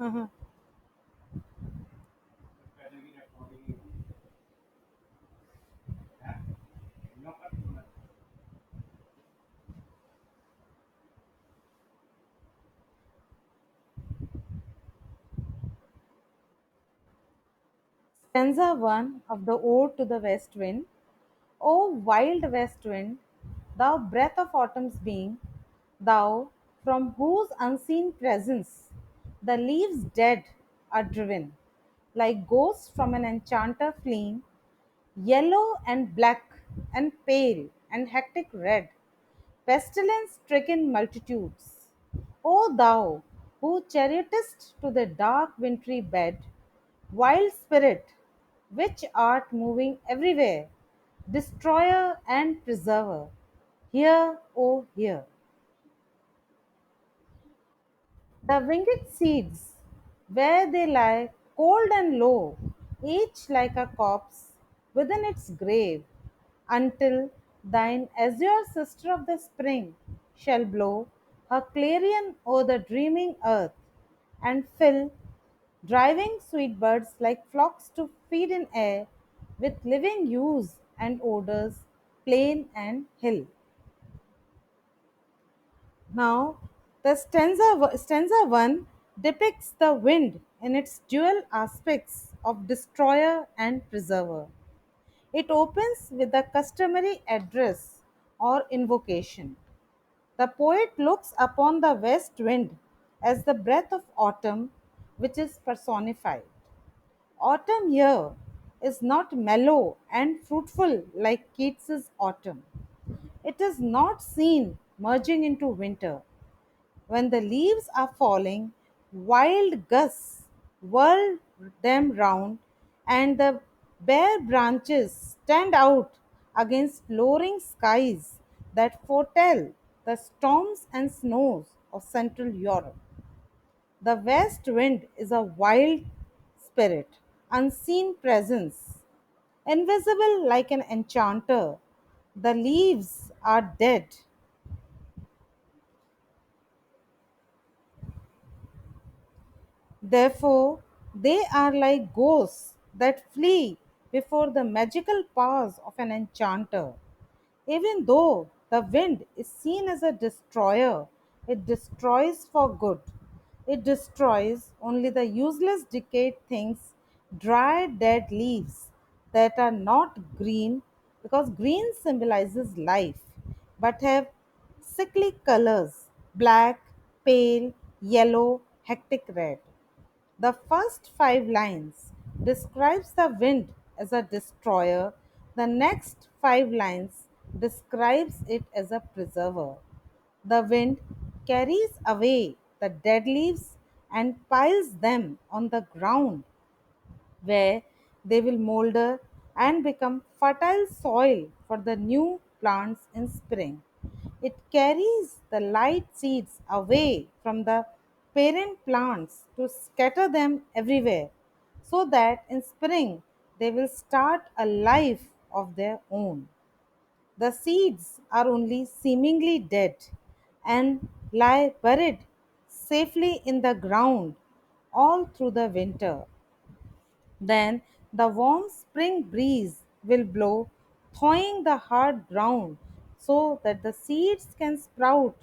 Uh-huh. Stanza 1 of the Ode to the West Wind. O wild west wind, thou breath of autumn's being, thou from whose unseen presence the leaves dead are driven, like ghosts from an enchanter fleeing, yellow and black and pale and hectic red, pestilence stricken multitudes. O thou who chariotest to the dark wintry bed, wild spirit, which art moving everywhere, destroyer and preserver, hear, O hear. The winged seeds, where they lie cold and low, each like a corpse within its grave, until thine azure sister of the spring shall blow her clarion o'er the dreaming earth, and fill driving sweet birds like flocks to feed in air with living hues and odors, plain and hill. Now, the stanza 1 depicts the wind in its dual aspects of destroyer and preserver. It opens with the customary address or invocation. The poet looks upon the west wind as the breath of autumn, which is personified. Autumn here is not mellow and fruitful like Keats's autumn. It is not seen merging into winter. When the leaves are falling, wild gusts whirl them round, and the bare branches stand out against lowering skies that foretell the storms and snows of Central Europe. The west wind is a wild spirit, unseen presence, invisible like an enchanter. The leaves are dead. Therefore, they are like ghosts that flee before the magical powers of an enchanter. Even though the wind is seen as a destroyer, it destroys for good. It destroys only the useless decayed things, dry, dead leaves that are not green, because green symbolizes life, but have sickly colors black, pale, yellow, hectic red. The first 5 lines describes the wind as a destroyer. The next 5 lines describes it as a preserver. The wind carries away the dead leaves and piles them on the ground where they will molder and become fertile soil for the new plants in spring. It carries the light seeds away from the parent plants to scatter them everywhere so that in spring they will start a life of their own. The seeds are only seemingly dead and lie buried safely in the ground all through the winter. Then the warm spring breeze will blow, thawing the hard ground so that the seeds can sprout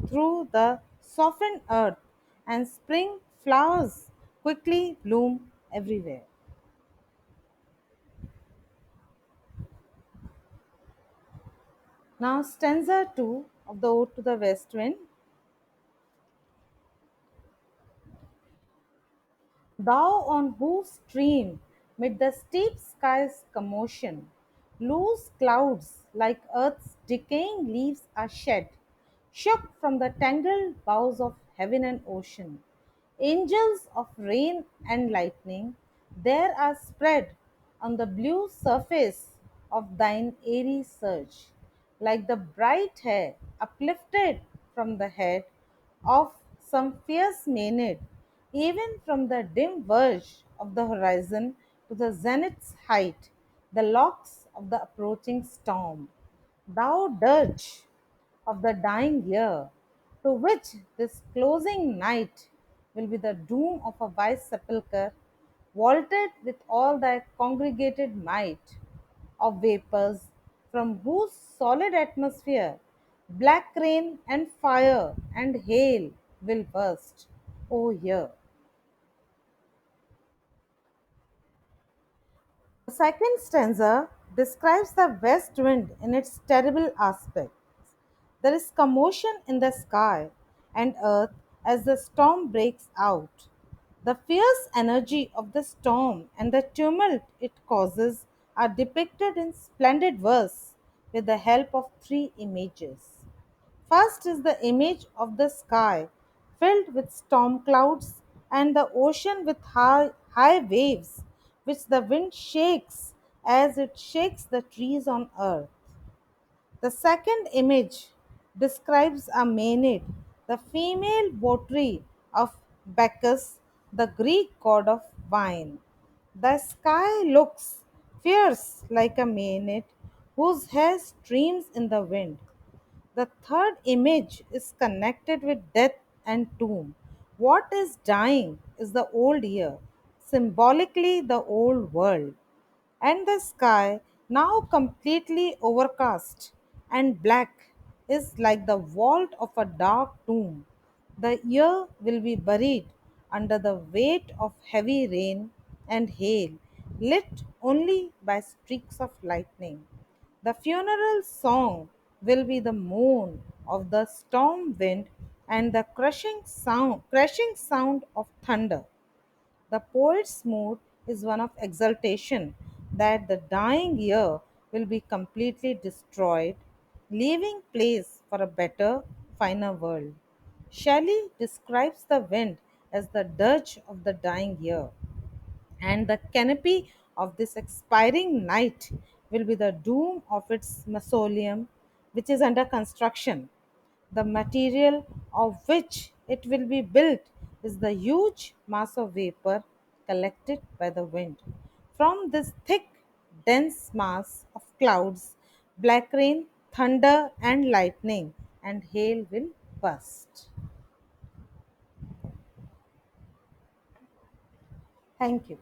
through the softened earth, and spring flowers quickly bloom everywhere. Now, stanza 2 of the Ode to the West Wind. Thou on whose stream, mid the steep sky's commotion, loose clouds like earth's decaying leaves are shed, shook from the tangled boughs of heaven and ocean. Angels of rain and lightning, there are spread on the blue surface of thine airy surge, like the bright hair uplifted from the head of some fierce maenad, even from the dim verge of the horizon to the zenith's height, the locks of the approaching storm. Thou dirge of the dying year, to which this closing night will be the doom of a wise sepulchre, vaulted with all thy congregated might of vapors, from whose solid atmosphere black rain and fire and hail will burst. O year. The second stanza describes the west wind in its terrible aspect. There is commotion in the sky and earth as the storm breaks out. The fierce energy of the storm and the tumult it causes are depicted in splendid verse with the help of three images. First is the image of the sky filled with storm clouds and the ocean with high waves, which the wind shakes as it shakes the trees on earth. The second image describes a Maenad, the female votary of Bacchus, the Greek god of wine. The sky looks fierce like a Maenad whose hair streams in the wind. The third image is connected with death and tomb. What is dying is the old year, symbolically the old world, and the sky, now completely overcast and black, is like the vault of a dark tomb. The year will be buried under the weight of heavy rain and hail, lit only by streaks of lightning. The funeral song will be the moan of the storm wind and the crashing sound of thunder. The poet's mood is one of exultation that the dying year will be completely destroyed, leaving place for a better, finer world. Shelley describes the wind as the dirge of the dying year, and the canopy of this expiring night will be the doom of its mausoleum, which is under construction. The material of which it will be built is the huge mass of vapor collected by the wind. From this thick, dense mass of clouds, black rain, thunder, and lightning and hail will burst. Thank you.